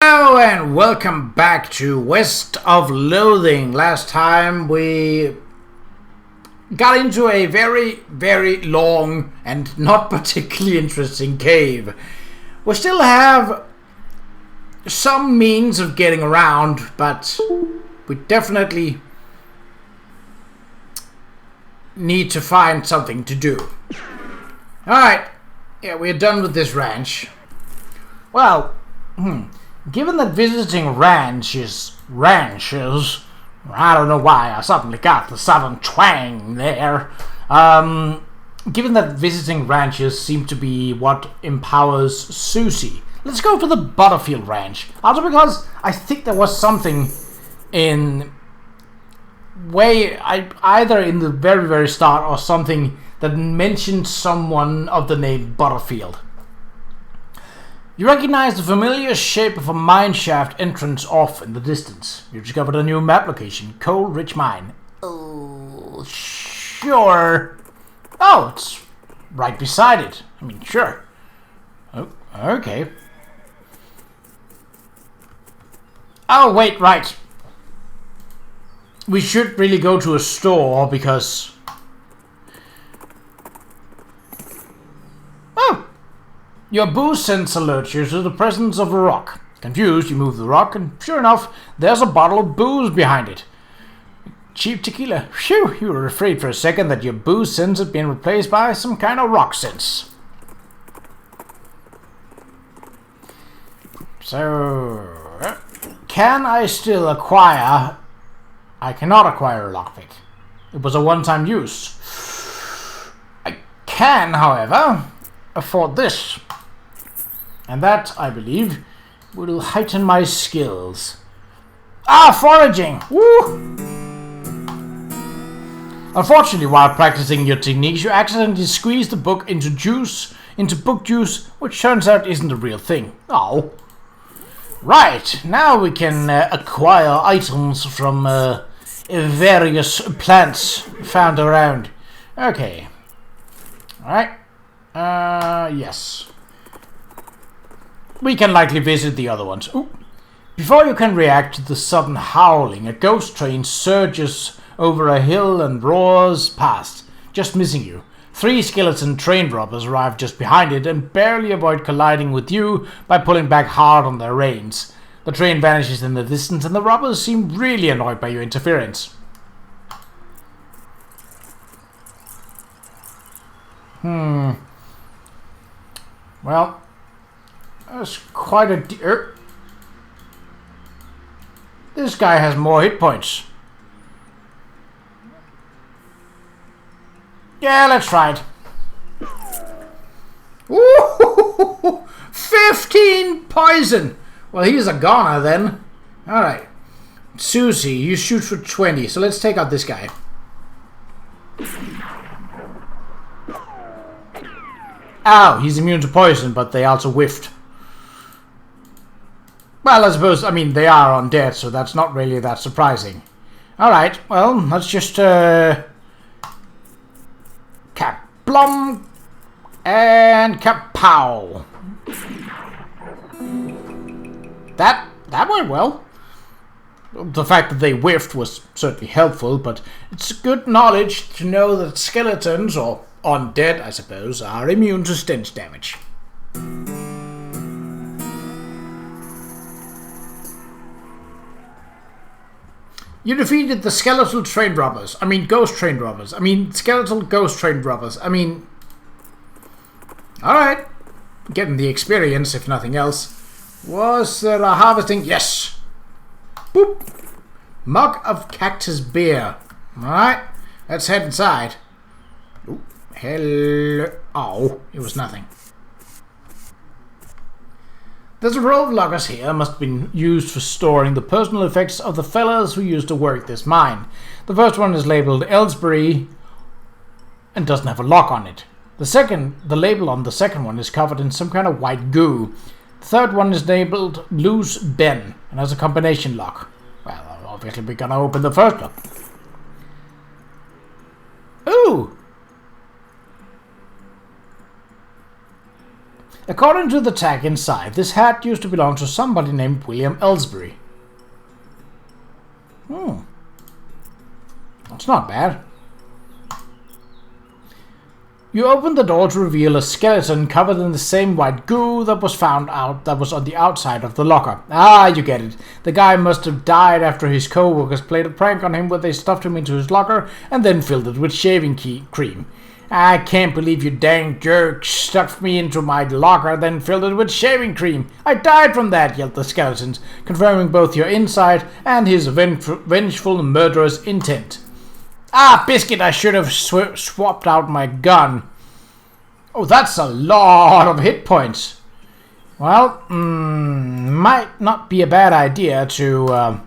Hello and welcome back to West of Loathing. Last time we got into a very long and not particularly interesting cave. We still have some means of getting around, but we definitely need to find something to do. Alright, yeah, we're done with this ranch. Well, given that visiting ranches, I don't know why I suddenly got the southern twang there. Given that visiting ranches seem to be what empowers Susie, let's go for the Butterfield Ranch. Also because I think there was something either in the very start or something that mentioned someone of the name Butterfield. You recognize the familiar shape of a mineshaft entrance off in the distance. You discovered a new map location, Qa'Rajh Mine. Oh, sure. Oh, it's right beside it. I mean, sure. Oh, okay. Oh, wait, right. We should really go to a store because... Oh! Your booze sense alerts you to the presence of a rock. Confused, you move the rock, and sure enough, there's a bottle of booze behind it. Cheap tequila. Phew, you were afraid for a second that your booze sense had been replaced by some kind of rock sense. So, can I still acquire... I cannot acquire a lockpick. It was a one-time use. I can, however, afford this. And that, I believe, will heighten my skills. Ah, foraging! Woo! Unfortunately, while practicing your techniques, you accidentally squeeze the book into book juice, which turns out isn't a real thing. Oh. Right, now we can acquire items from various plants found around. Okay. Alright. Yes. We can likely visit the other ones. Ooh. Before you can react to the sudden howling, a ghost train surges over a hill and roars past, just missing you. 3 skeleton train robbers arrive just behind it and barely avoid colliding with you by pulling back hard on their reins. The train vanishes in the distance and the robbers seem really annoyed by your interference. Well, that's quite a... This guy has more hit points. Yeah, let's try it. Ooh, 15 poison. Well, he's a goner then. Alright. Susie, you shoot for 20, so let's take out this guy. Ow, he's immune to poison, but they also whiffed. Well, I suppose, they are undead, so that's not really that surprising. Alright, well, let's just, Kaplum and kapow. That went well. The fact that they whiffed was certainly helpful, but it's good knowledge to know that skeletons, or undead, I suppose, are immune to stench damage. You defeated the skeletal train robbers. Ghost train robbers. Skeletal ghost train robbers. Alright. Getting the experience, if nothing else. Was there a harvesting? Yes. Boop. Mug of cactus beer. Alright. Let's head inside. Ooh. Hello. Oh, it was nothing. There's a row of lockers here, must have been used for storing the personal effects of the fellas who used to work this mine. The first one is labeled Ellsbury and doesn't have a lock on it. The label on the second one is covered in some kind of white goo. The third one is labeled Loose Ben and has a combination lock. Well, obviously we're gonna open the first one. Ooh! According to the tag inside, this hat used to belong to somebody named William Ellsbury. That's not bad. You open the door to reveal a skeleton covered in the same white goo that was on the outside of the locker. Ah, you get it. The guy must have died after his co-workers played a prank on him where they stuffed him into his locker and then filled it with shaving cream. I can't believe you dang jerk stuffed me into my locker, then filled it with shaving cream. I died from that, yelled the skeletons, confirming both your insight and his vengeful murderous intent. Ah, Biscuit, I should have swapped out my gun. Oh, that's a lot of hit points. Well, might not be a bad idea to...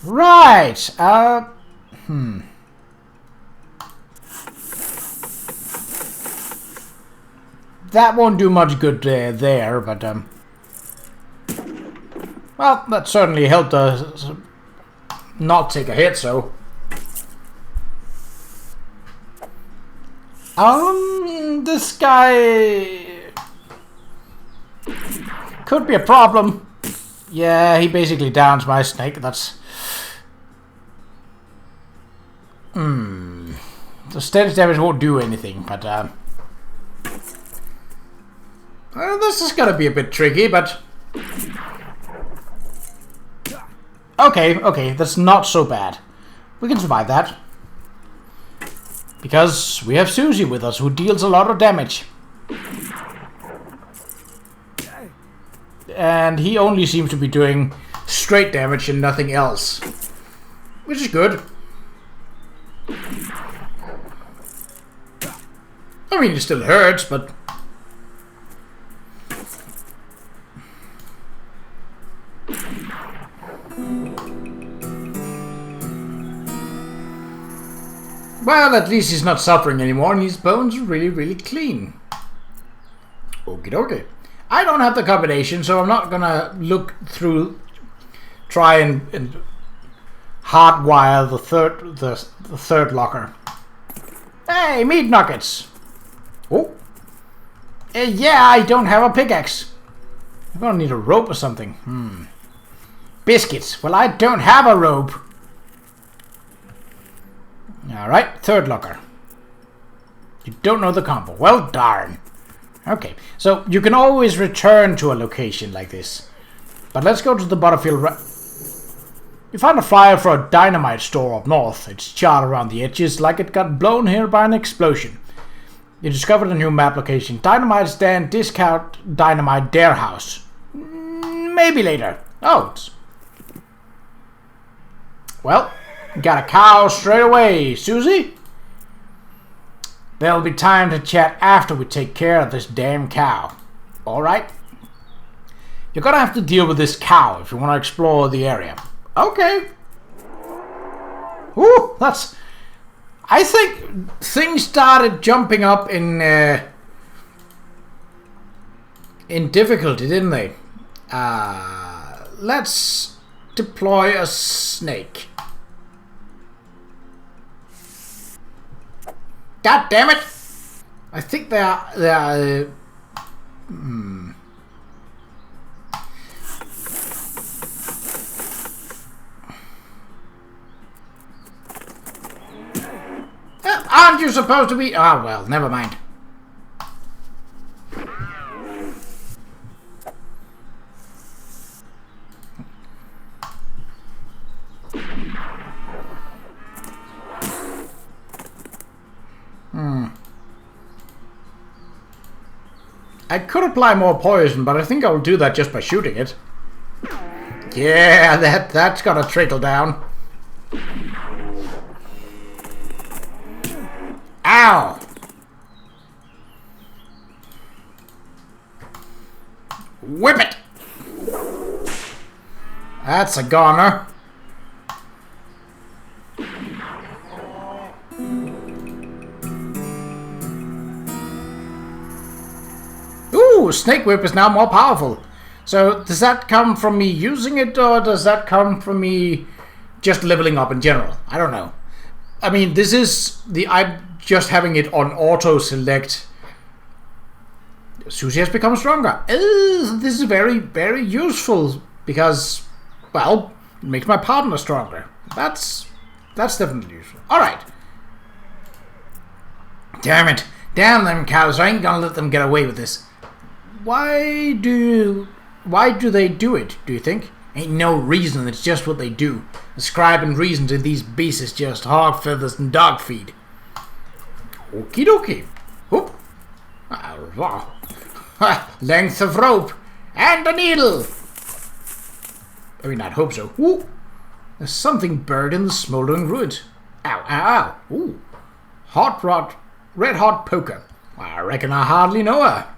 Right. That won't do much good there, but well, that certainly helped us not take a hit. So, this guy could be a problem. Yeah, he basically downs my snake. That's... The status damage won't do anything, but well, this is gonna be a bit tricky, but okay, that's not so bad. We can survive that. Because we have Susie with us, who deals a lot of damage. And he only seems to be doing straight damage and nothing else. Which is good. I mean, it still hurts, but... Well, at least he's not suffering anymore, and his bones are really, really clean. Okie dokie. I don't have the combination, so I'm not gonna look through... Try and hardwire the third locker. Hey, meat nuggets! Oh. Yeah, I don't have a pickaxe. I'm gonna need a rope or something. Biscuits. Well, I don't have a rope. Alright, third locker. You don't know the combo. Well, darn. Okay, so you can always return to a location like this. But let's go to the battlefield. You find a flyer for a dynamite store up north. It's charred around the edges like it got blown here by an explosion. You discovered a new map location. Dynamite stand, discount, dynamite dare house. Maybe later. Oh. Well, got a cow straight away, Susie. There'll be time to chat after we take care of this damn cow. Alright? You're gonna have to deal with this cow if you want to explore the area. Okay. Ooh, that's... I think things started jumping up in difficulty, didn't they? Let's deploy a snake. God damn it! I think they are Aren't you supposed to be? Oh, well, never mind. I could apply more poison, but I think I'll do that just by shooting it. Yeah, that's gotta trickle down. Ow! Whip it! That's a goner. Ooh, Snake Whip is now more powerful. So, does that come from me using it, or does that come from me just leveling up in general? I don't know. I mean, this is the... I just having it on auto select, Susie has become stronger. This is very, very useful because, well, it makes my partner stronger. That's definitely useful. Alright. Damn it. Damn them cows. I ain't gonna let them get away with this. Why do they do it, do you think? Ain't no reason, it's just what they do. Ascribe and reason to these beasts is just hog feathers and dog feed. Okie dokie. Whoop. Length of rope and a needle. I mean, I'd hope so. Ooh. There's something buried in the smoldering ruins. Ow, ow, ow. Ooh. Red hot poker. I reckon I hardly know her.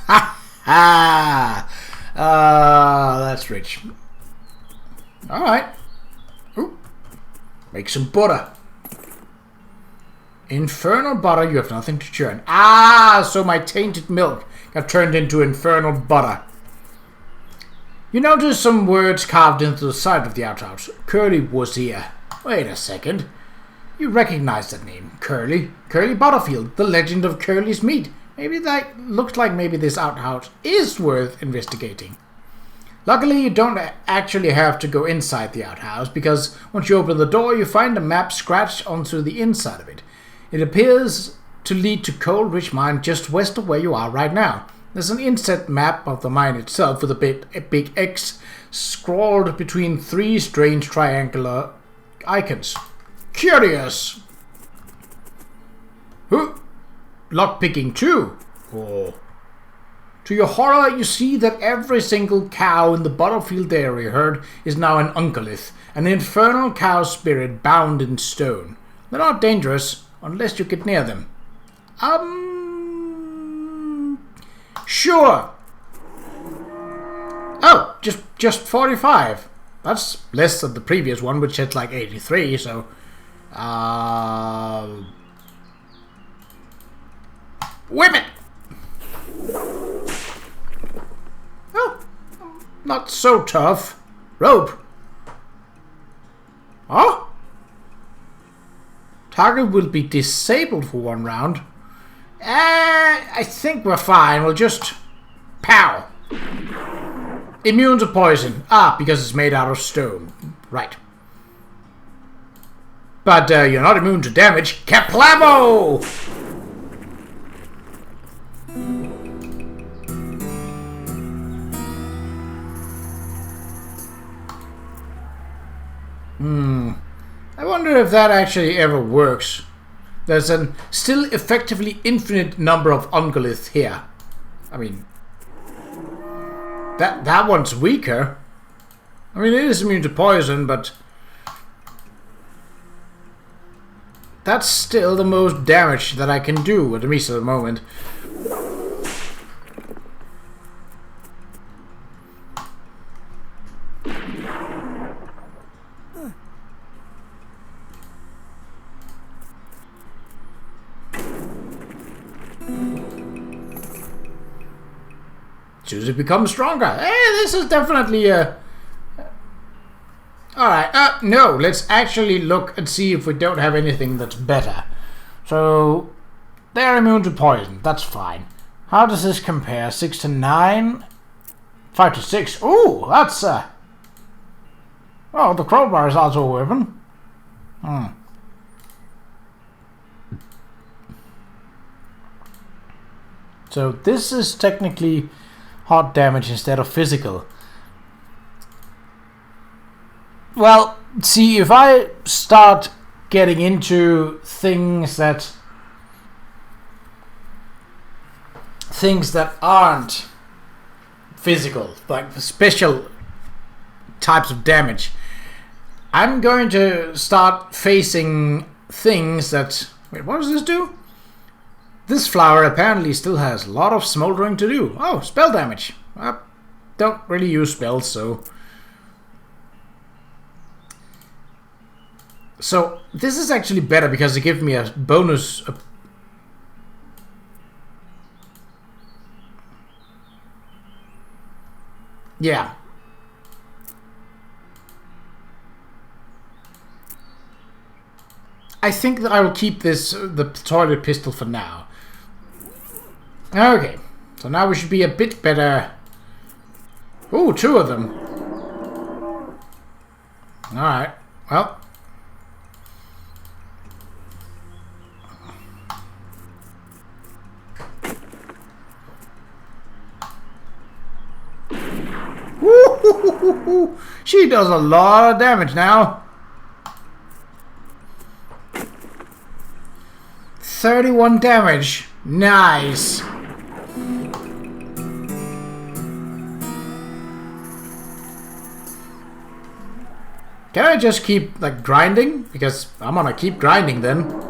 Ha ha. That's rich. Alright. Ooh. Make some butter. Infernal butter, you have nothing to churn. So my tainted milk got turned into infernal butter. You notice some words carved into the side of the outhouse. Curly was here. Wait a second. You recognize that name. Curly. Curly Butterfield, the legend of Curly's meat. Maybe that looks like maybe this outhouse is worth investigating. Luckily, you don't actually have to go inside the outhouse, because once you open the door, you find a map scratched onto the inside of it. It appears to lead to Qa'Rajh mine just west of where you are right now. There's an inset map of the mine itself with a big X scrawled between 3 strange triangular icons. Curious! Lockpicking too? Oh. To your horror, you see that every single cow in the Butterfield area herd is now an Uncolith, an infernal cow spirit bound in stone. They're not dangerous, unless you get near them. Sure. Oh, just 45. That's less than the previous one, which had like 83, so... Whip it! Oh, not so tough. Rope. Oh? Target will be disabled for 1 round. I think we're fine. We'll just... Pow! Immune to poison. Because it's made out of stone. Right. But you're not immune to damage. Kaplamo! I wonder if that actually ever works. There's a still effectively infinite number of Ungolith here. I mean, that one's weaker. I mean, it is immune to poison, but that's still the most damage that I can do, at least at the moment. Susie becomes stronger. Hey, this is definitely Alright, no, let's actually look and see if we don't have anything that's better. So, they're immune to poison. That's fine. How does this compare? 6 to 9? 5 to 6. Ooh, that's oh, the crowbar is also a weapon. So this is technically hot damage instead of physical. Well, see, if I start getting into things that aren't physical, like special types of damage, I'm going to start facing things that... Wait, what does this do? This flower apparently still has a lot of smoldering to do. Oh, spell damage. I don't really use spells, so... So, this is actually better because it gives me a bonus... Yeah. I think that I will keep this the toilet pistol for now. Okay, so now we should be a bit better. Ooh, 2 of them. Alright, well. Woo-hoo-hoo-hoo-hoo. She does a lot of damage now. 31 damage. Nice. Can I just keep, like, grinding? Because I'm gonna keep grinding then.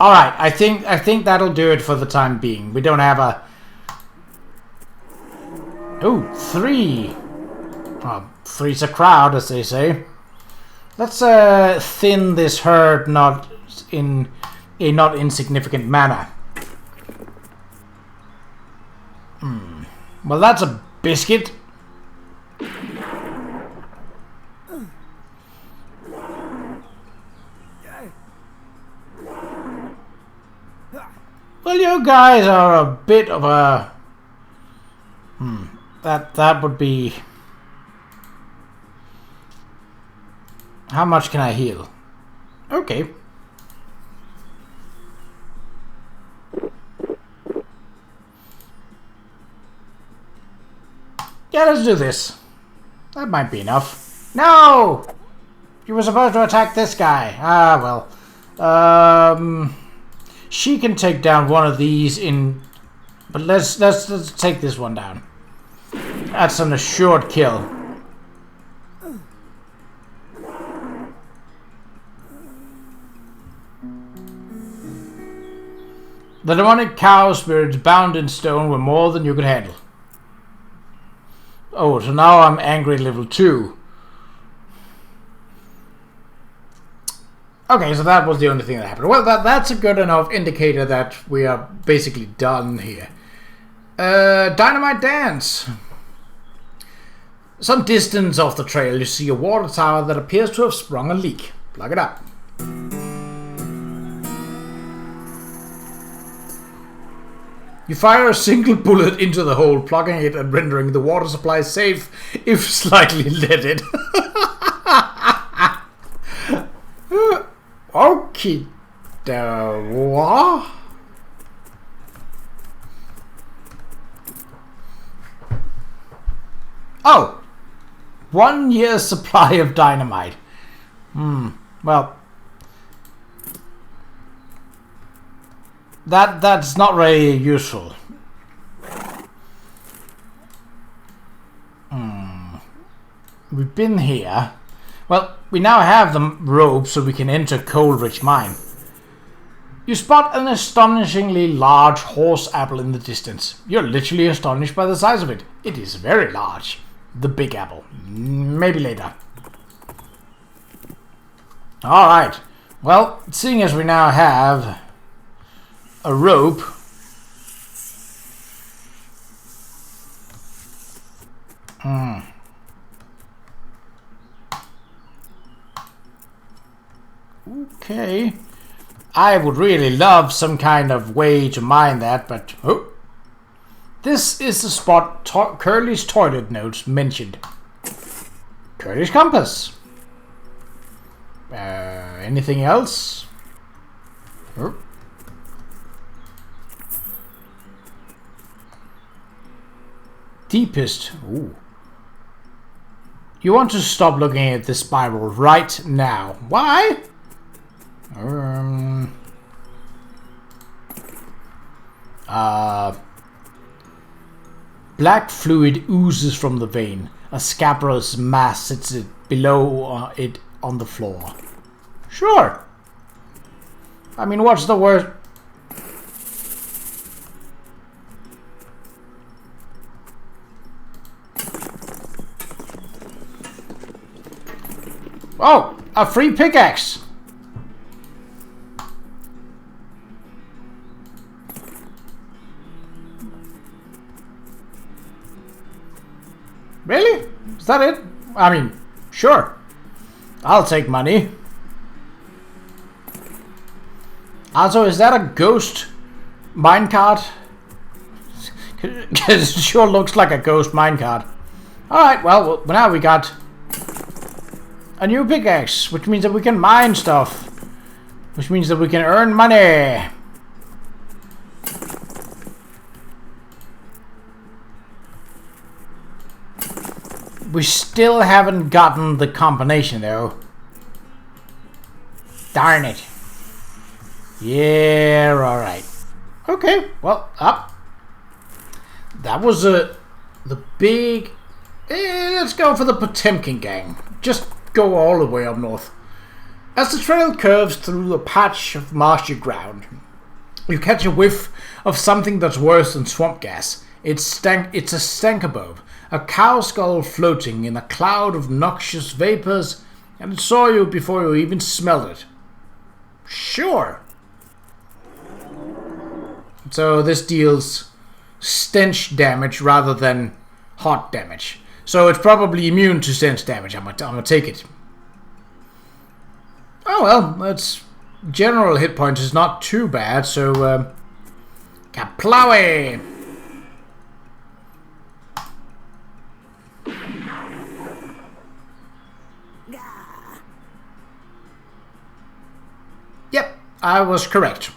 Alright, I think that'll do it for the time being. We don't have a... Ooh, 3. Well, 3's a crowd, as they say. Let's thin this herd not in a not insignificant manner. Well, that's a biscuit. Well, you guys are a bit of a... That would be... How much can I heal? Okay. Yeah, let's do this. That might be enough. No! You were supposed to attack this guy. Ah, well. She can take down one of these in... But let's take this one down. That's an assured kill. The demonic cow spirits bound in stone were more than you could handle. Oh, so now I'm angry level 2. Okay, so that was the only thing that happened. Well, that's a good enough indicator that we are basically done here. Dynamite dance. Some distance off the trail, you see a water tower that appears to have sprung a leak. Plug it up. You fire a single bullet into the hole, plugging it and rendering the water supply safe, if slightly leaded. Okay. What? Oh! 1 year's supply of dynamite. Well... That's not really useful. We've been here. Well, we now have the rope so we can enter Qa'Rajh mine. You spot an astonishingly large horse apple in the distance. You're literally astonished by the size of it. It is very large. The big apple. Maybe later. Alright. Well, seeing as we now have a rope, okay. I would really love some kind of way to mine that, but this is the spot Curly's toilet notes mentioned. Curly's compass. Anything else? Deepest. Ooh. You want to stop looking at this spiral right now. Why? Black fluid oozes from the vein. A scabrous mass sits below it on the floor. Sure. I mean, what's the worst? Oh, a free pickaxe. Really? Is that it? I mean, sure. I'll take money. Also, is that a ghost minecart? Because it sure looks like a ghost minecart. Alright, well, now we got a new pickaxe, which means that we can mine stuff. Which means that we can earn money. We still haven't gotten the combination, though. Darn it. Yeah, alright. Okay, well, up. That was the big... let's go for the Potemkin gang. Just go all the way up north. As the trail curves through a patch of marshy ground, you catch a whiff of something that's worse than swamp gas. It's a stank above. A cow skull floating in a cloud of noxious vapors, and it saw you before you even smelled it. Sure. So this deals stench damage rather than hot damage. So it's probably immune to stench damage. I'm gonna take it. Oh well, its general hit points is not too bad. So Kaplawe. Yep, I was correct.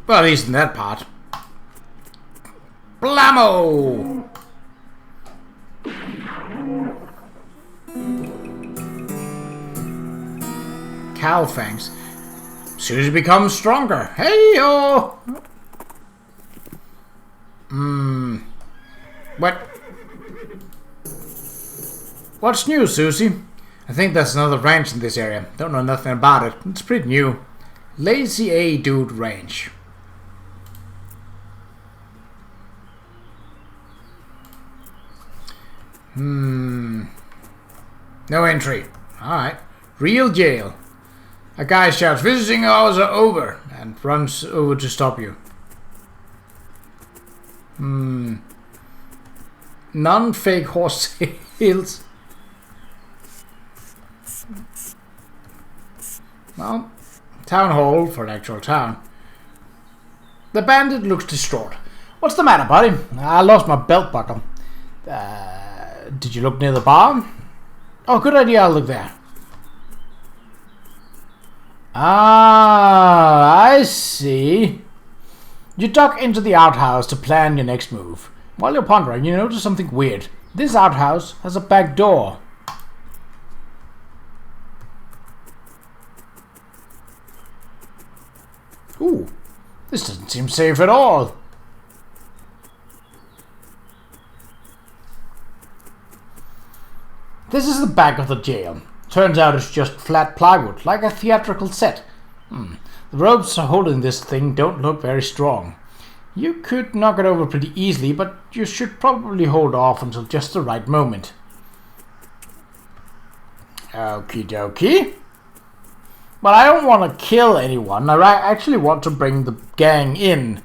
Well, at least in that part. Blammo! Cow fangs. Susie becomes stronger. Hey-yo! What's new, Susie? I think that's another ranch in this area. Don't know nothing about it. It's pretty new. Lazy A Dude Ranch. No entry. Alright. Real jail. A guy shouts, "Visiting hours are over," and runs over to stop you. Non-fake horse sales. Well, town hall for an actual town. The bandit looks distraught. What's the matter, buddy? I lost my belt buckle. Did you look near the bar? Oh, good idea, I'll look there. Ah, I see. You duck into the outhouse to plan your next move. While you're pondering, you notice something weird. This outhouse has a back door. Ooh, this doesn't seem safe at all. This is the back of the jail. Turns out it's just flat plywood, like a theatrical set. The ropes holding this thing don't look very strong. You could knock it over pretty easily, but you should probably hold off until just the right moment. Okie dokie. But I don't want to kill anyone. I actually want to bring the gang in.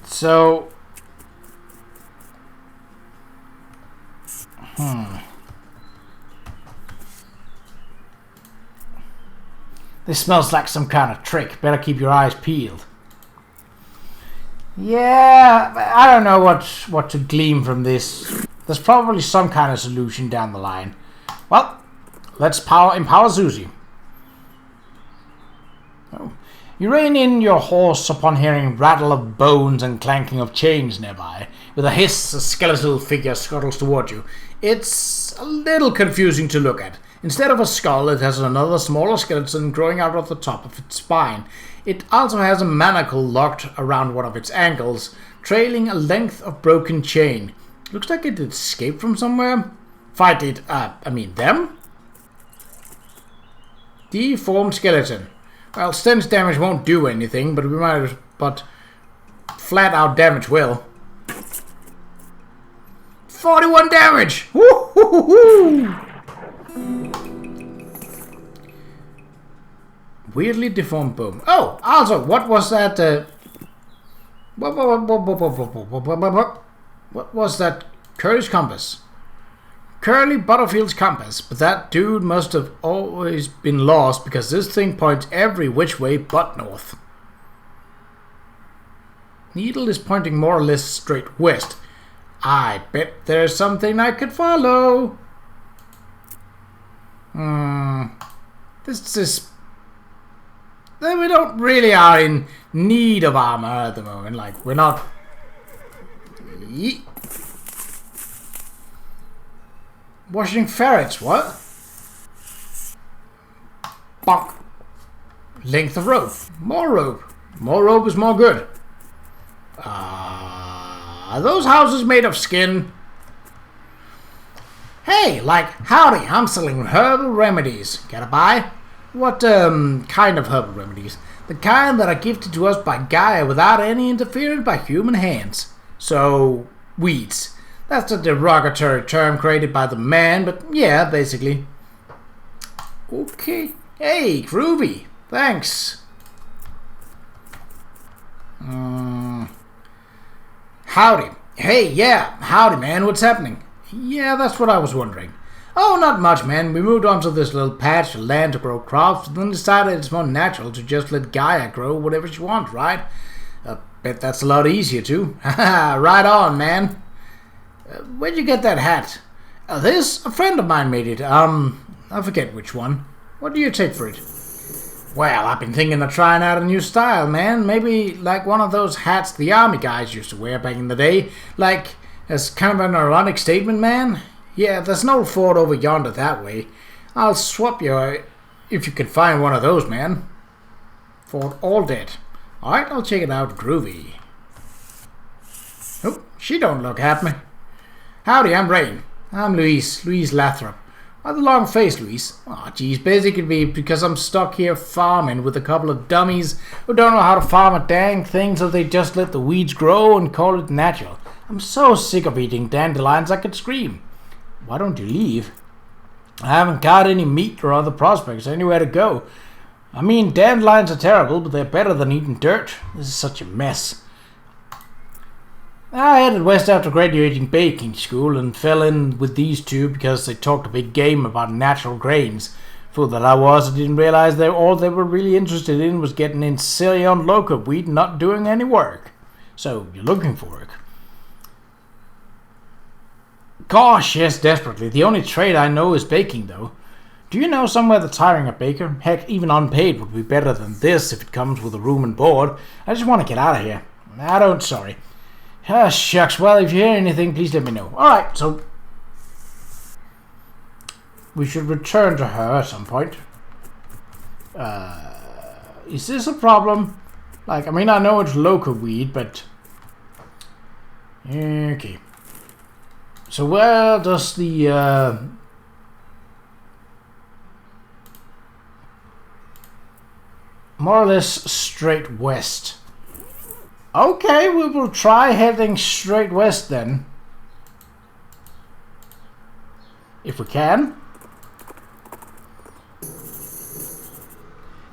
So... This smells like some kind of trick. Better keep your eyes peeled. Yeah, I don't know what to glean from this. There's probably some kind of solution down the line. Well, let's empower Susie. Oh. You rein in your horse upon hearing rattle of bones and clanking of chains nearby. With a hiss, a skeletal figure scuttles toward you. It's a little confusing to look at. Instead of a skull, it has another smaller skeleton growing out of the top of its spine. It also has a manacle locked around one of its ankles, trailing a length of broken chain. Looks like it escaped from somewhere. Them? Deformed skeleton. Well, stench damage won't do anything, but but flat out damage will. 41 damage! Woo-hoo-hoo-hoo! Weirdly deformed boom. Oh, also, what was that? What was that? Curly's compass. Curly Butterfield's compass, but that dude must have always been lost because this thing points every which way but north. Needle is pointing more or less straight west. I bet there's something I could follow. This is... We don't really are in need of armor at the moment. Like, we're not... Washing ferrets, what? Bonk. Length of rope. More rope. More rope is more good. Are those houses made of skin? Hey, like, howdy, I'm selling herbal remedies. Can I buy? What, kind of herbal remedies? The kind that are gifted to us by Gaia without any interference by human hands. So, weeds. That's a derogatory term created by the man, but yeah, basically. Okay. Hey, groovy. Thanks. Howdy. Hey, yeah. Howdy, man. What's happening? Yeah, that's what I was wondering. Oh, not much, man. We moved on to this little patch of land to grow crops, and then decided it's more natural to just let Gaia grow whatever she wants, right? I bet that's a lot easier, too. Haha, right on, man. Where'd you get that hat? This? A friend of mine made it. I forget which one. What do you take for it? Well, I've been thinking of trying out a new style, man. Maybe like one of those hats the army guys used to wear back in the day. Like, as kind of an ironic statement, man. Yeah, there's no fort over yonder that way. I'll swap you if you can find one of those, man. Fort all dead. Alright, I'll check it out. Groovy. Oh, she don't look happy. Howdy, I'm Rain. I'm Louise Lathrop. Why the long face, Louise? Aw, geez, basically because I'm stuck here farming with a couple of dummies who don't know how to farm a dang thing, so they just let the weeds grow and call it natural. I'm so sick of eating dandelions I could scream. Why don't you leave? I haven't got any meat or other prospects anywhere to go. I mean, dandelions are terrible, but they're better than eating dirt. This is such a mess. I headed west after graduating baking school and fell in with these two because they talked a big game about natural grains. Fool that I was, I didn't realize all they were really interested in was getting in silly on local wheat and not doing any work. So, you're looking for work. Gosh, yes, desperately. The only trade I know is baking, though. Do you know somewhere that's hiring a baker? Heck, even unpaid would be better than this if it comes with a room and board. I just want to get out of here. I don't, sorry. Ah, shucks. Well, if you hear anything, please let me know. Alright, so we should return to her at some point. Is this a problem? Like, I mean, I know it's local weed, but... Okay. So where does the... more or less straight west. Okay, we will try heading straight west then. If we can.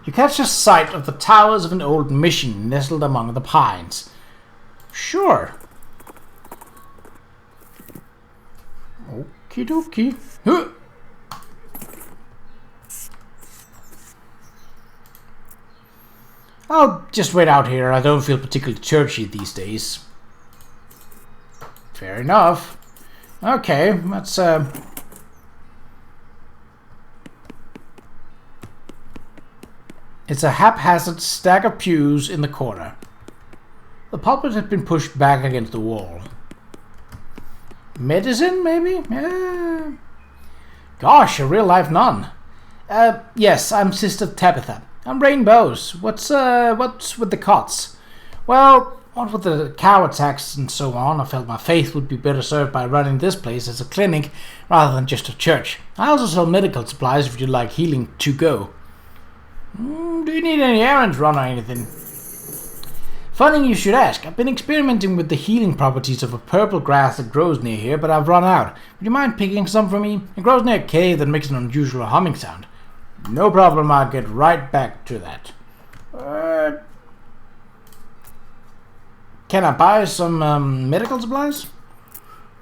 You catch a sight of the towers of an old mission nestled among the pines. Sure. Okie dokie. Huh. I'll just wait out here. I don't feel particularly churchy these days. Fair enough. Okay, let's It's a haphazard stack of pews in the corner. The pulpit had been pushed back against the wall. Medicine, maybe? Gosh, a real-life nun. Yes, I'm Sister Tabitha. I'm Rainbows. What's with the cots? Well, what with the cow attacks and so on, I felt my faith would be better served by running this place as a clinic rather than just a church. I also sell medical supplies if you'd like healing to go. Do you need any errands run or anything? Funny you should ask. I've been experimenting with the healing properties of a purple grass that grows near here, but I've run out. Would you mind picking some for me? It grows near a cave that makes an unusual humming sound. No problem, I'll get right back to that. Can I buy some medical supplies?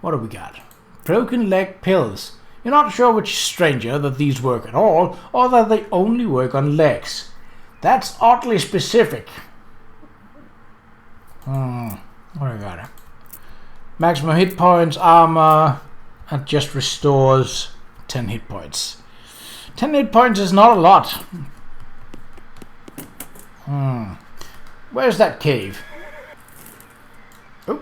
What do we got? Broken leg pills. You're not sure which stranger that these work at all, or that they only work on legs. That's oddly specific. What do we got? Maximum hit points, armor, and just restores 10 hit points. 10 hit points is not a lot. Where's that cave? Oh.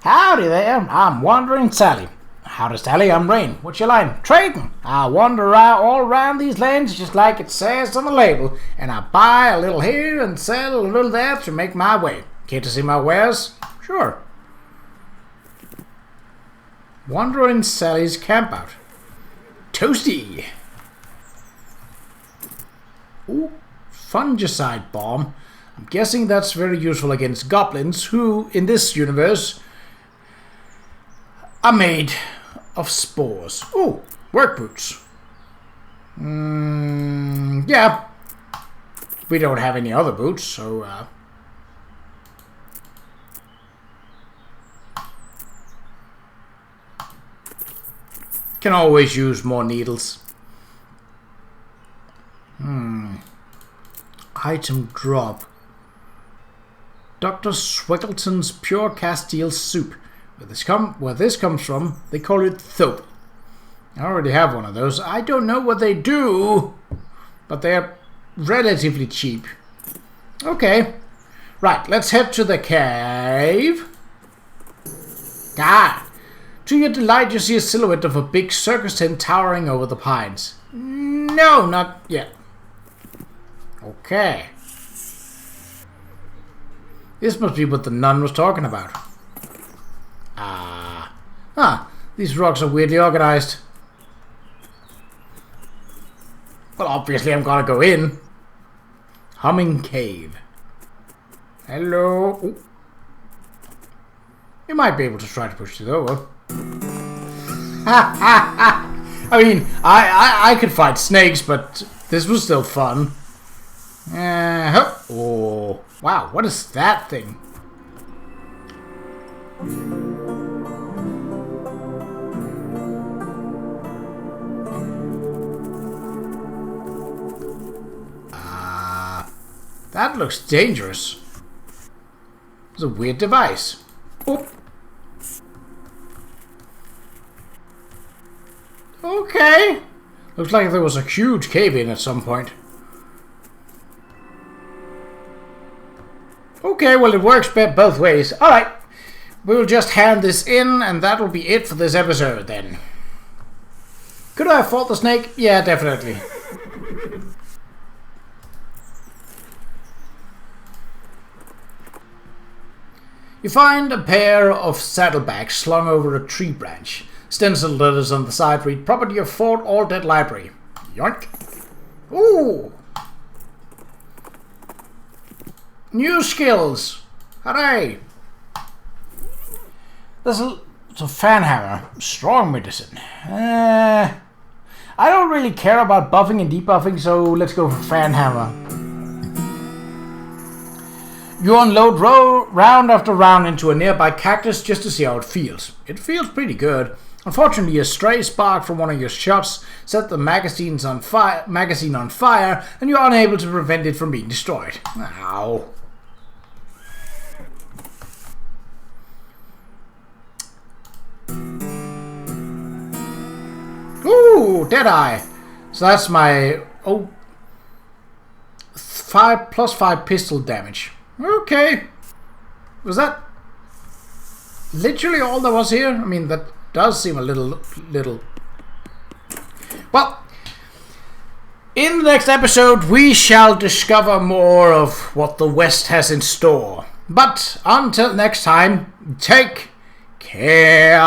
Howdy there, I'm Wandering Sally. Howdy Sally, I'm Rain. What's your line? Trading. I wander all around these lands just like it says on the label, and I buy a little here and sell a little there to make my way. Care to see my wares? Sure. Wandering Sally's campout. Toasty. Ooh, fungicide bomb. I'm guessing that's very useful against goblins who, in this universe, are made of spores. Ooh, work boots. Yeah. We don't have any other boots, so can always use more needles. Item drop. Dr. Swiggleton's Pure Castile Soup. Where this comes from, they call it Thope. I already have one of those. I don't know what they do, but they're relatively cheap. Okay. Right, let's head to the cave. To your delight, you see a silhouette of a big circus tent towering over the pines. No, not yet. Okay. This must be what the nun was talking about. These rocks are weirdly organized. Well, obviously I'm gonna go in. Humming cave. Hello. Ooh. You might be able to try to push it over. I mean, I could fight snakes, but this was still fun. Oh, wow, what is that thing? That looks dangerous. It's a weird device. Oop. Okay. Looks like there was a huge cave-in at some point. Okay, well it works both ways. Alright. We'll just hand this in and that will be it for this episode then. Could I have fought the snake? Yeah, definitely. You find a pair of saddlebags slung over a tree branch. Stenciled letters on the side read, "Property of Fort All Dead Library." Yoink. Ooh. New skills. Hooray. There's a fan hammer. Strong medicine. I don't really care about buffing and debuffing, so let's go for fan hammer. You unload round after round into a nearby cactus just to see how it feels. It feels pretty good. Unfortunately, a stray spark from one of your shots set the magazine on fire, and you're unable to prevent it from being destroyed. Ow. Ooh, Deadeye. So that's my 5+5 pistol damage. Okay. Was that literally all there was here? I mean, that does seem a little... Well, in the next episode, we shall discover more of what the West has in store. But until next time, take care.